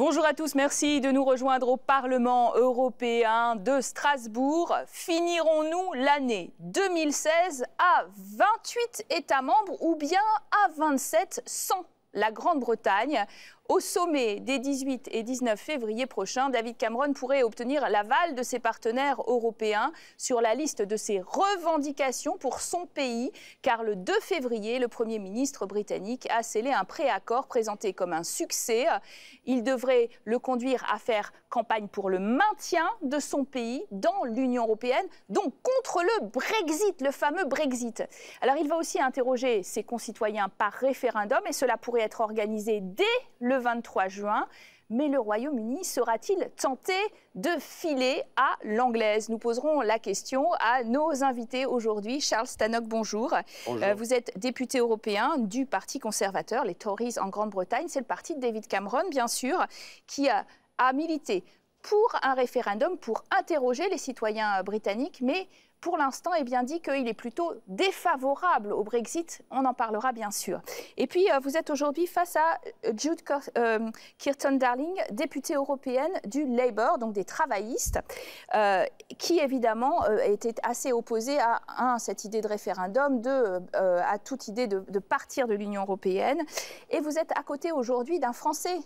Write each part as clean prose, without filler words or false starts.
Bonjour à tous, merci de nous rejoindre au Parlement européen de Strasbourg. Finirons-nous l'année 2016 à 28 États membres ou bien à 27 sans la Grande-Bretagne? Au sommet des 18 et 19 février prochains, David Cameron pourrait obtenir l'aval de ses partenaires européens sur la liste de ses revendications pour son pays, car le 2 février, le Premier ministre britannique a scellé un préaccord présenté comme un succès. Il devrait le conduire à faire campagne pour le maintien de son pays dans l'Union européenne, donc contre le Brexit, le fameux Brexit. Alors il va aussi interroger ses concitoyens par référendum et cela pourrait être organisé dès le 23 juin. Mais le Royaume-Uni sera-t-il tenté de filer à l'anglaise? Nous poserons la question à nos invités aujourd'hui. Charles Tannock, bonjour. Bonjour. Vous êtes député européen du Parti conservateur, les Tories en Grande-Bretagne. C'est le parti de David Cameron, bien sûr, qui a milité pour un référendum pour interroger les citoyens britanniques, mais pour l'instant est bien dit qu'il est plutôt défavorable au Brexit. On en parlera bien sûr. Et puis, vous êtes aujourd'hui face à Jude Kirton-Darling, députée européenne du Labour, donc des travaillistes, qui évidemment était assez opposée à cette idée de référendum, à toute idée de partir de l'Union européenne. Et vous êtes à côté aujourd'hui d'un Français,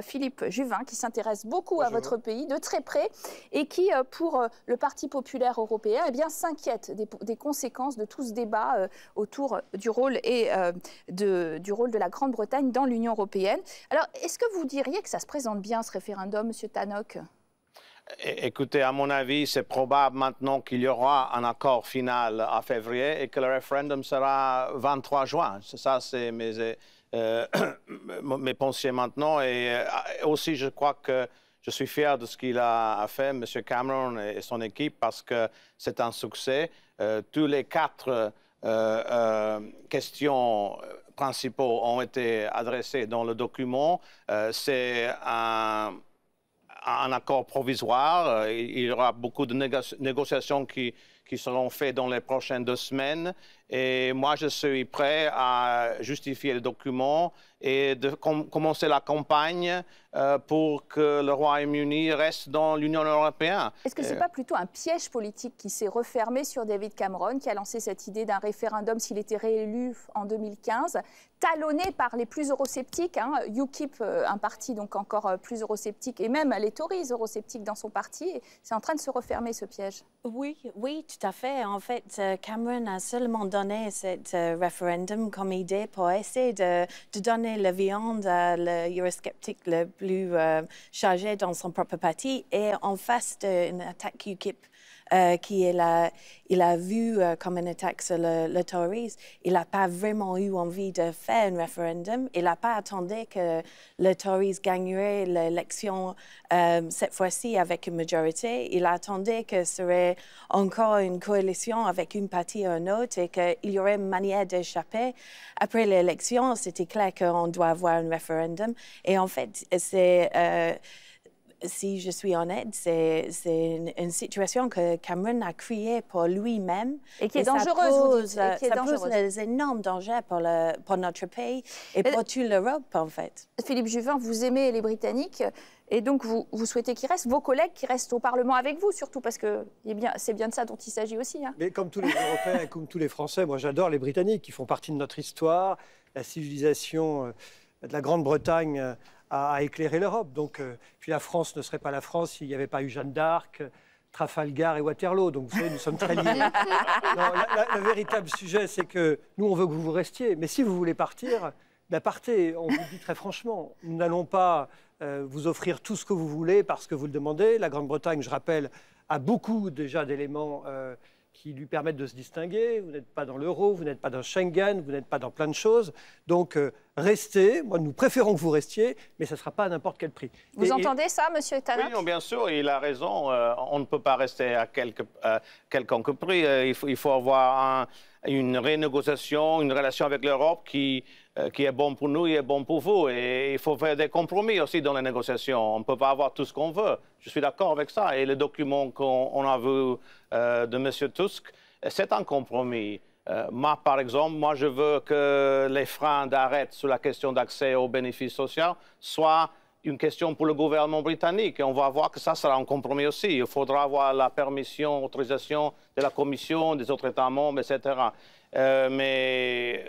Philippe Juvin, qui s'intéresse beaucoup à votre pays de très près et qui, pour le Parti populaire européen, eh bien, s'inquiète des conséquences de tout ce débat autour du rôle de la Grande-Bretagne dans l'Union européenne. Alors, est-ce que vous diriez que ça se présente bien, ce référendum, Monsieur Tannock? Écoutez, à mon avis, c'est probable maintenant qu'il y aura un accord final en février et que le référendum sera 23 juin. Ça, c'est mes pensées maintenant. Et aussi, je crois que je suis fier de ce qu'il a fait, M. Cameron et son équipe, parce que c'est un succès. Tous les 4 questions principaux ont été adressées dans le document. C'est un accord provisoire. Il y aura beaucoup de négociations qui seront faites dans les prochaines 2 semaines. Et moi, je suis prêt à justifier le document et de commencer la campagne pour que le Royaume-Uni reste dans l'Union européenne. Est-ce que ce n'est pas plutôt un piège politique qui s'est refermé sur David Cameron, qui a lancé cette idée d'un référendum s'il était réélu en 2015, talonné par les plus eurosceptiques, UKIP, un parti donc encore plus eurosceptique, et même les Tories eurosceptiques dans son parti, c'est en train de se refermer ce piège? Oui, tout à fait. En fait, Cameron a seulement donné ce référendum comme idée pour essayer de donner la viande à l'eurosceptique le plus chargé dans son propre parti. Et en face d'une attaque UKIP, il a vu comme une attaque sur le Tories, il n'a pas vraiment eu envie de faire un référendum. Il n'a pas attendu que les Tories gagneraient l'élection cette fois-ci avec une majorité. Il attendait que ce serait encore une coalition avec une partie ou une autre et qu'il y aurait une manière d'échapper. Après l'élection, c'était clair qu'on doit avoir un référendum. Et en fait, si je suis honnête, c'est une situation que Cameron a créée pour lui-même. Et qui est dangereuse, vous dites. Ça pose des énormes dangers pour notre pays et pour toute l'Europe, en fait. Philippe Juvin, vous aimez les Britanniques et donc vous souhaitez qu'ils restent, vos collègues qui restent au Parlement avec vous, surtout parce que c'est bien de ça dont il s'agit aussi. Mais comme tous les Européens et comme tous les Français, moi j'adore les Britanniques, qui font partie de notre histoire, la civilisation de la Grande-Bretagne a éclairé l'Europe. Donc, puis la France ne serait pas la France s'il n'y avait pas eu Jeanne d'Arc, Trafalgar et Waterloo. Donc, vous savez, nous sommes très liés. Non, le véritable sujet, c'est que nous, on veut que vous restiez. Mais si vous voulez partir, partez. On vous le dit très franchement. Nous n'allons pas vous offrir tout ce que vous voulez parce que vous le demandez. La Grande-Bretagne, je rappelle, a beaucoup déjà d'éléments qui lui permettent de se distinguer. Vous n'êtes pas dans l'euro, vous n'êtes pas dans Schengen, vous n'êtes pas dans plein de choses. Donc, restez. Moi, nous préférons que vous restiez, mais ça ne sera pas à n'importe quel prix. Vous entendez ça, Monsieur Tannock? Oui, non, bien sûr, il a raison. On ne peut pas rester à quelconque prix. Il faut avoir une renégociation, une relation avec l'Europe qui est bon pour nous et bon pour vous. Et il faut faire des compromis aussi dans les négociations. On ne peut pas avoir tout ce qu'on veut. Je suis d'accord avec ça. Et le document qu'on a vu de M. Tusk, c'est un compromis. Moi, par exemple, je veux que les freins d'arrêt sur la question d'accès aux bénéfices sociaux soient une question pour le gouvernement britannique. Et on va voir que ça sera un compromis aussi. Il faudra avoir la permission, l'autorisation de la Commission, des autres États membres, etc. Mais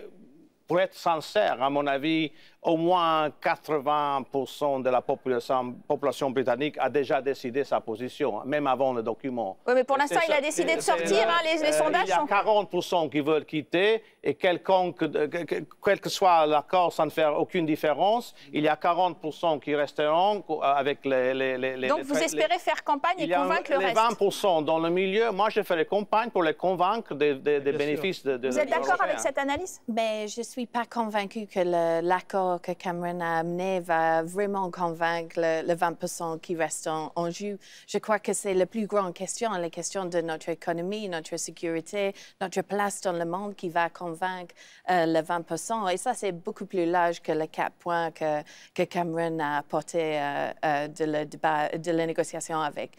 pour être sincère, à mon avis, au moins 80% de la population britannique a déjà décidé sa position, même avant le document. Oui, mais pour l'instant, il a décidé de sortir. Les sondages il y a 40% qui veulent quitter et quel que soit l'accord, ça ne fait aucune différence. Il y a 40% qui resteront avec les... Donc, vous espérez faire campagne et convaincre le reste. Les 20% dans le milieu, moi, je fais les campagnes pour les convaincre des bénéfices de Vous êtes d'accord avec cette analyse? Mais je ne suis pas convaincue que l'accord que Cameron a amené va vraiment convaincre le 20% qui restent en jeu. Je crois que c'est la plus grande question, la question de notre économie, notre sécurité, notre place dans le monde qui va convaincre le 20%. Et ça, c'est beaucoup plus large que les 4 points que Cameron a apporté de la négociation avec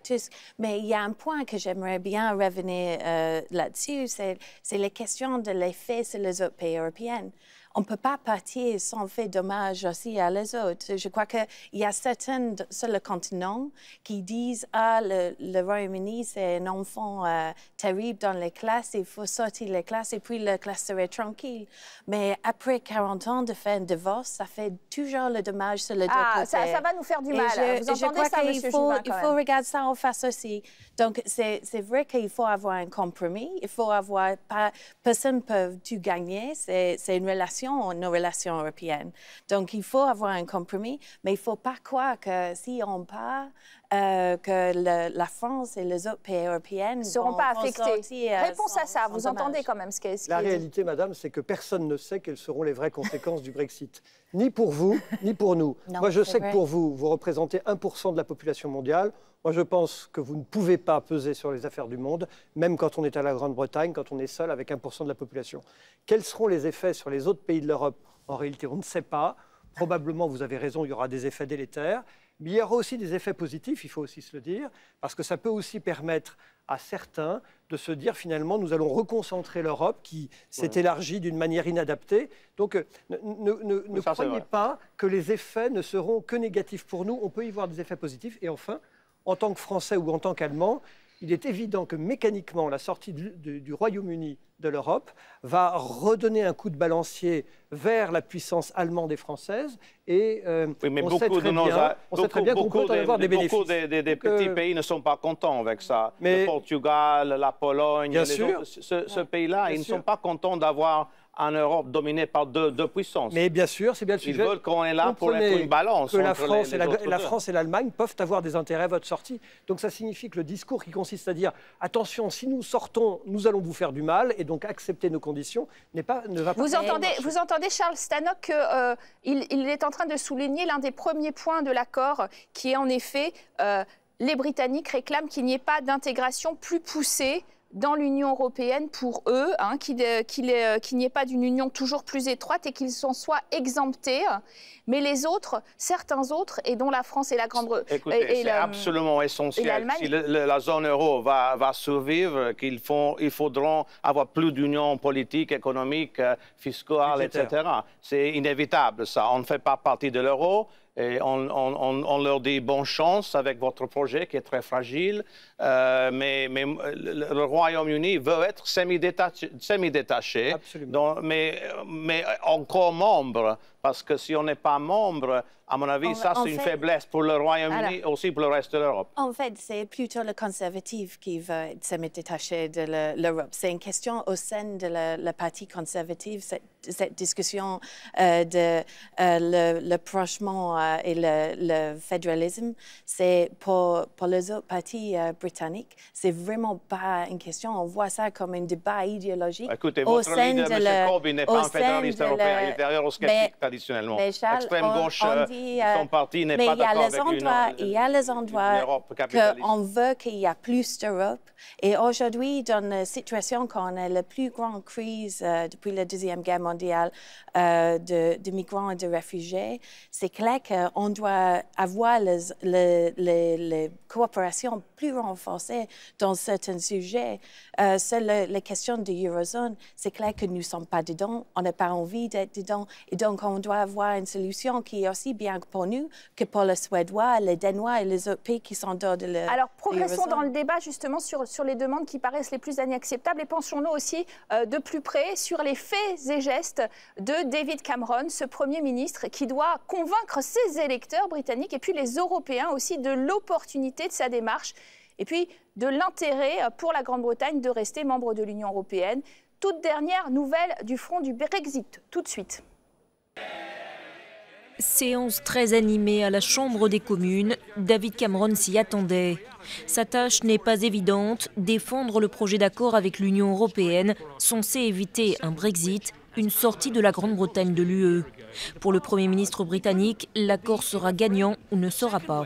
Tusk. Mais il y a un point que j'aimerais bien revenir là-dessus, c'est la question de l'effet sur les autres pays européens. On ne peut pas partir sans faire dommage aussi à les autres. Je crois qu'il y a certains sur le continent qui disent « Ah, le Royaume-Uni, c'est un enfant terrible dans les classes, il faut sortir les classes et puis la classe serait tranquille. » Mais après 40 ans de faire un divorce, ça fait toujours le dommage sur le deux côtés. Ça va nous faire du mal. Vous entendez ça, M. Juvin, il faut regarder ça en face aussi. Donc, c'est vrai qu'il faut avoir un compromis. Il faut avoir... Personne ne peut tout gagner. C'est une relation, nos relations européennes. Donc, il faut avoir un compromis, mais il ne faut pas croire que si on part, que la France et les autres pays européens ne seront pas affectés. Réponse à ça, vous entendez quand même ce qui est... La réalité, madame, c'est que personne ne sait quelles seront les vraies conséquences du Brexit. Ni pour vous, ni pour nous. Non, moi, je sais vrai. que pour vous, vous représentez 1% de la population mondiale. Moi, je pense que vous ne pouvez pas peser sur les affaires du monde, même quand on est à la Grande-Bretagne, quand on est seul avec 1% de la population. Quels seront les effets sur les autres pays de l'Europe? En réalité, on ne sait pas. Probablement, vous avez raison, il y aura des effets délétères. Mais il y aura aussi des effets positifs, il faut aussi se le dire, parce que ça peut aussi permettre à certains de se dire finalement nous allons reconcentrer l'Europe qui s'est élargie d'une manière inadaptée. Donc ne croyez pas que les effets ne seront que négatifs pour nous. On peut y voir des effets positifs. Et enfin, en tant que Français ou en tant qu'Allemand, il est évident que mécaniquement la sortie du Royaume-Uni de l'Europe va redonner un coup de balancier vers la puissance allemande et française. Et oui, mais on sait très bien qu'on peut en avoir des bénéfices. Beaucoup des petits pays ne sont pas contents avec ça. Le Portugal, la Pologne, ce pays-là, ils ne sont pas contents d'avoir en Europe dominée par deux puissances. Mais bien sûr, c'est bien le sujet. Ils veulent qu'on est là pour être une balance. Que la France et l'Allemagne peuvent avoir des intérêts à votre sortie. Donc ça signifie que le discours qui consiste à dire « attention, si nous sortons, nous allons vous faire du mal » et donc accepter nos conditions ne va pas... Vous entendez Charles Stanock qu'il est en train de souligner l'un des premiers points de l'accord qui est en effet les Britanniques réclament qu'il n'y ait pas d'intégration plus poussée dans l'Union européenne pour eux, qu'il n'y ait pas d'une union toujours plus étroite et qu'ils en soient exemptés. Mais les autres, certains autres, et dont la France et la Grande-Bretagne... Écoutez, c'est absolument essentiel. Si la zone euro va survivre, il faudra avoir plus d'union politique, économique, fiscale, etc. C'est inévitable, ça. On ne fait pas partie de l'euro. Et on leur dit bonne chance avec votre projet qui est très fragile. Mais le Royaume-Uni veut être semi-détaché, mais encore membre. Parce que si on n'est pas membre, à mon avis, c'est une faiblesse pour le Royaume-Uni, aussi pour le reste de l'Europe. En fait, c'est plutôt le conservatif qui veut être semi-détaché de l'Europe. C'est une question au sein de la partie conservative, cette discussion de le rapprochement et le fédéralisme. C'est pour les autres partis britanniques, c'est vraiment pas une question. On voit ça comme un débat idéologique. Écoutez, votre leader, M. Corbyn, n'est pas un fédéraliste européen, il est eurosceptique traditionnellement. L'extrême gauche, son parti n'est pas d'accord avec une Europe. Il y a les endroits qu'on veut qu'il y ait plus d'Europe. Et aujourd'hui, dans la situation qu'on a la plus grande crise depuis la Deuxième Guerre mondiale de migrants et de réfugiés, c'est clair que qu'on doit avoir les coopérations plus renforcées dans certains sujets. C'est la question de l'Eurozone. C'est clair que nous ne sommes pas dedans, on n'a pas envie d'être dedans, et donc on doit avoir une solution qui est aussi bien pour nous que pour les Suédois, les Danois et les autres pays qui sont dehors de l'Eurozone. Alors, progressons dans le débat justement sur les demandes qui paraissent les plus inacceptables et penchons-nous aussi de plus près sur les faits et gestes de David Cameron, ce Premier ministre qui doit convaincre ses électeurs britanniques et puis les Européens aussi de l'opportunité de sa démarche et puis de l'intérêt pour la Grande-Bretagne de rester membre de l'Union européenne. Toute dernière nouvelle du front du Brexit, tout de suite. Séance très animée à la Chambre des communes, David Cameron s'y attendait. Sa tâche n'est pas évidente, défendre le projet d'accord avec l'Union européenne, censé éviter un Brexit, une sortie de la Grande-Bretagne de l'UE. Pour le Premier ministre britannique, l'accord sera gagnant ou ne sera pas.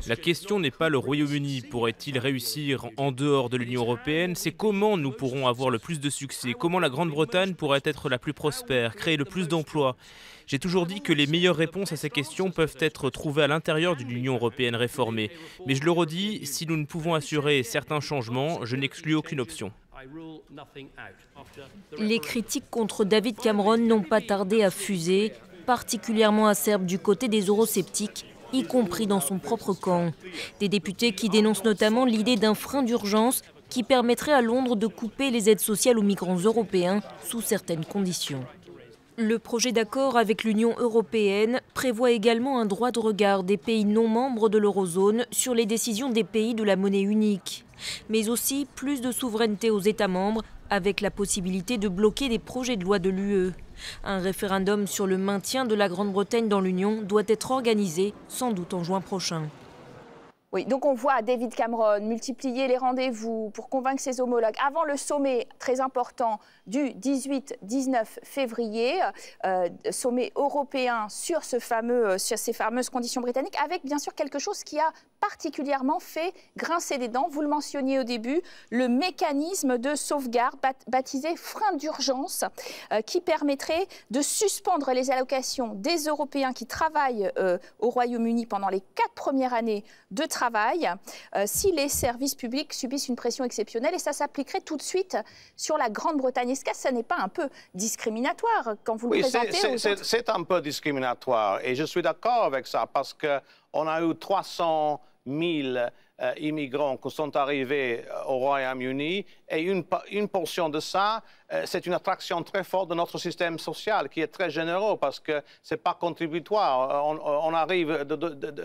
La question n'est pas le Royaume-Uni pourrait-il réussir en dehors de l'Union européenne, c'est comment nous pourrons avoir le plus de succès, comment la Grande-Bretagne pourrait être la plus prospère, créer le plus d'emplois. J'ai toujours dit que les meilleures réponses à ces questions peuvent être trouvées à l'intérieur d'une Union européenne réformée. Mais je le redis, si nous ne pouvons assurer certains changements, je n'exclus aucune option. Les critiques contre David Cameron n'ont pas tardé à fuser, particulièrement acerbes du côté des eurosceptiques, y compris dans son propre camp. Des députés qui dénoncent notamment l'idée d'un frein d'urgence qui permettrait à Londres de couper les aides sociales aux migrants européens sous certaines conditions. Le projet d'accord avec l'Union européenne prévoit également un droit de regard des pays non membres de l'eurozone sur les décisions des pays de la monnaie unique, mais aussi plus de souveraineté aux États membres avec la possibilité de bloquer des projets de loi de l'UE. Un référendum sur le maintien de la Grande-Bretagne dans l'Union doit être organisé, sans doute en juin prochain. Oui, donc on voit David Cameron multiplier les rendez-vous pour convaincre ses homologues avant le sommet très important du 18-19 février, sommet européen sur ces fameuses conditions britanniques, avec bien sûr quelque chose qui a particulièrement fait grincer des dents. Vous le mentionniez au début, le mécanisme de sauvegarde baptisé frein d'urgence qui permettrait de suspendre les allocations des Européens qui travaillent au Royaume-Uni pendant les 4 premières années de travail si les services publics subissent une pression exceptionnelle, et ça s'appliquerait tout de suite sur la Grande-Bretagne. Est-ce que ça n'est pas un peu discriminatoire quand vous le présentez? C'est un peu discriminatoire et je suis d'accord avec ça parce qu'on a eu 300 000 immigrants qui sont arrivés au Royaume-Uni et une portion de ça, c'est une attraction très forte de notre système social qui est très généreux parce que ce n'est pas contributoire. On arrive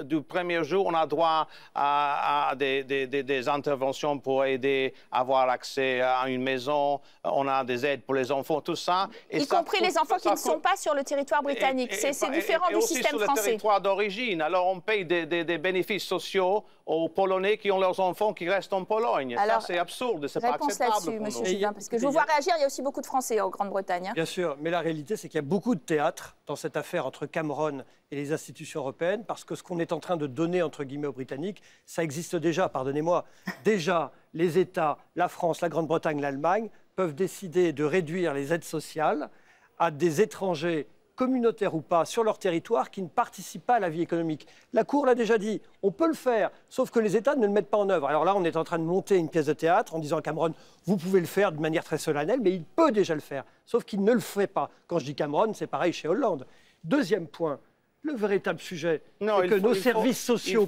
du premier jour, on a droit à des interventions pour aider à avoir accès à une maison, on a des aides pour les enfants, tout ça. Y compris les enfants qui ne sont pas sur le territoire britannique. C'est différent du système français. Et aussi sur le territoire d'origine. Alors on paye des bénéfices sociaux aux Polonais qui ont leurs enfants qui restent en Pologne. Alors, ça, c'est absurde, c'est pas acceptable pour nous. Monsieur Juvin, parce que je vous vois réagir, il y a aussi beaucoup de Français en Grande-Bretagne. Bien sûr, mais la réalité, c'est qu'il y a beaucoup de théâtre dans cette affaire entre Cameron et les institutions européennes, parce que ce qu'on est en train de donner, entre guillemets, aux Britanniques, ça existe déjà, pardonnez-moi. Déjà, les États, la France, la Grande-Bretagne, l'Allemagne, peuvent décider de réduire les aides sociales à des étrangers communautaires ou pas, sur leur territoire, qui ne participent pas à la vie économique. La Cour l'a déjà dit, on peut le faire, sauf que les États ne le mettent pas en œuvre. Alors là, on est en train de monter une pièce de théâtre en disant à Cameron, vous pouvez le faire de manière très solennelle, mais il peut déjà le faire, sauf qu'il ne le fait pas. Quand je dis Cameron, c'est pareil chez Hollande. Deuxième point, le véritable sujet, c'est que nos services sociaux,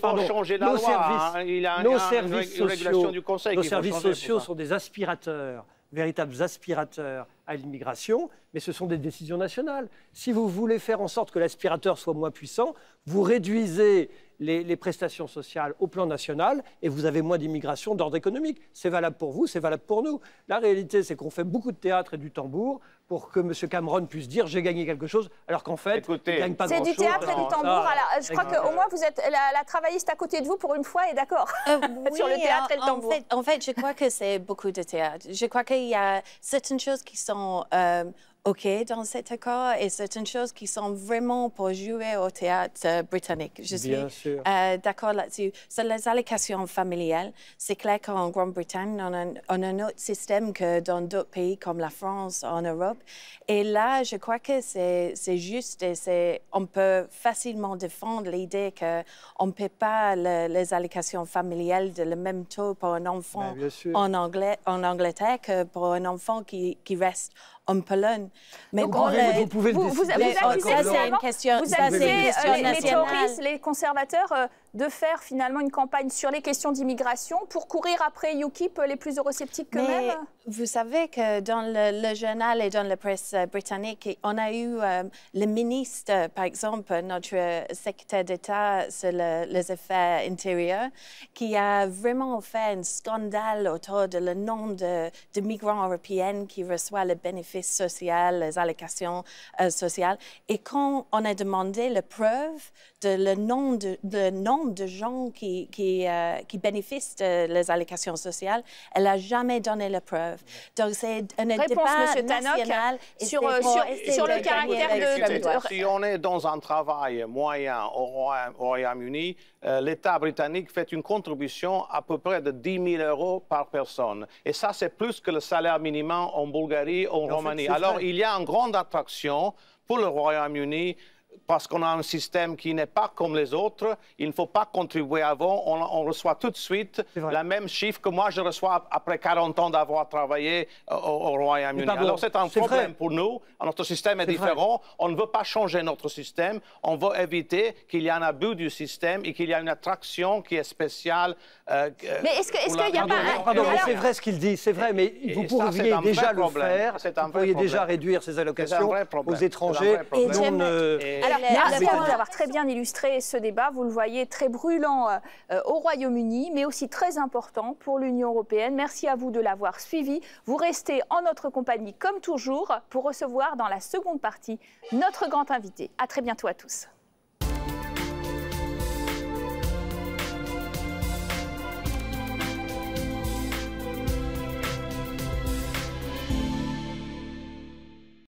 nos services sociaux sont des aspirateurs, véritables aspirateurs à l'immigration, mais ce sont des décisions nationales. Si vous voulez faire en sorte que l'aspirateur soit moins puissant, vous réduisez les prestations sociales au plan national et vous avez moins d'immigration d'ordre économique. C'est valable pour vous, c'est valable pour nous. La réalité, c'est qu'on fait beaucoup de théâtre et du tambour pour que M. Cameron puisse dire « j'ai gagné quelque chose », alors qu'en fait, il ne gagne pas grand-chose. C'est du théâtre et du tambour. Alors, je crois qu'au moins, vous êtes la travailliste à côté de vous, pour une fois, est d'accord sur le théâtre et le tambour. En fait, je crois que c'est beaucoup de théâtre. Je crois qu'il y a certaines choses qui sont OK dans cet accord et certaines choses qui sont vraiment pour jouer au théâtre britannique. Je suis d'accord là-dessus. Sur les allocations familiales, c'est clair qu'en Grande-Bretagne, on a un autre système que dans d'autres pays comme la France, en Europe, Et là, je crois que c'est juste et on peut facilement défendre l'idée qu'on ne paie pas les allocations familiales de le même taux pour un enfant en Angleterre que pour un enfant qui reste en Pologne. Mais donc, bon, vous pouvez les Tories, les conservateurs, de faire finalement une campagne sur les questions d'immigration pour courir après UKIP, les plus eurosceptiques qu'eux-mêmes. Vous savez que dans le journal et dans la presse britannique, on a eu le ministre, par exemple, notre secrétaire d'État sur les affaires intérieures, qui a vraiment fait un scandale autour de le nombre de migrants européens qui reçoivent les bénéfices sociaux, les allocations sociales. Et quand on a demandé la preuve de le nombre de gens qui bénéficient des allocations sociales, elle n'a jamais donné la preuve. Donc, c'est un débat national sur le caractère de... Si on est dans un travail moyen au Royaume-Uni, l'État britannique fait une contribution à peu près de 10 000 € par personne. Et ça, c'est plus que le salaire minimum en Bulgarie ou en Roumanie. Alors, il y a une grande attraction pour le Royaume-Uni parce qu'on a un système qui n'est pas comme les autres. Il ne faut pas contribuer avant. On reçoit tout de suite la même chiffre que moi je reçois après 40 ans d'avoir travaillé au Royaume-Uni. Alors c'est un problème pour nous. Notre système est différent. On ne veut pas changer notre système. On veut éviter qu'il y ait un abus du système et qu'il y ait une attraction qui est spéciale. Mais est-ce qu'il n'y a pas... Pardon, c'est vrai ce qu'il dit, c'est vrai, mais vous pourriez déjà le faire. Vous pourriez déjà réduire ces allocations aux étrangers. Alors, merci à vous d'avoir très bien illustré ce débat. Vous le voyez, très brûlant au Royaume-Uni, mais aussi très important pour l'Union européenne. Merci à vous de l'avoir suivi. Vous restez en notre compagnie, comme toujours, pour recevoir dans la seconde partie notre grand invité. À très bientôt à tous.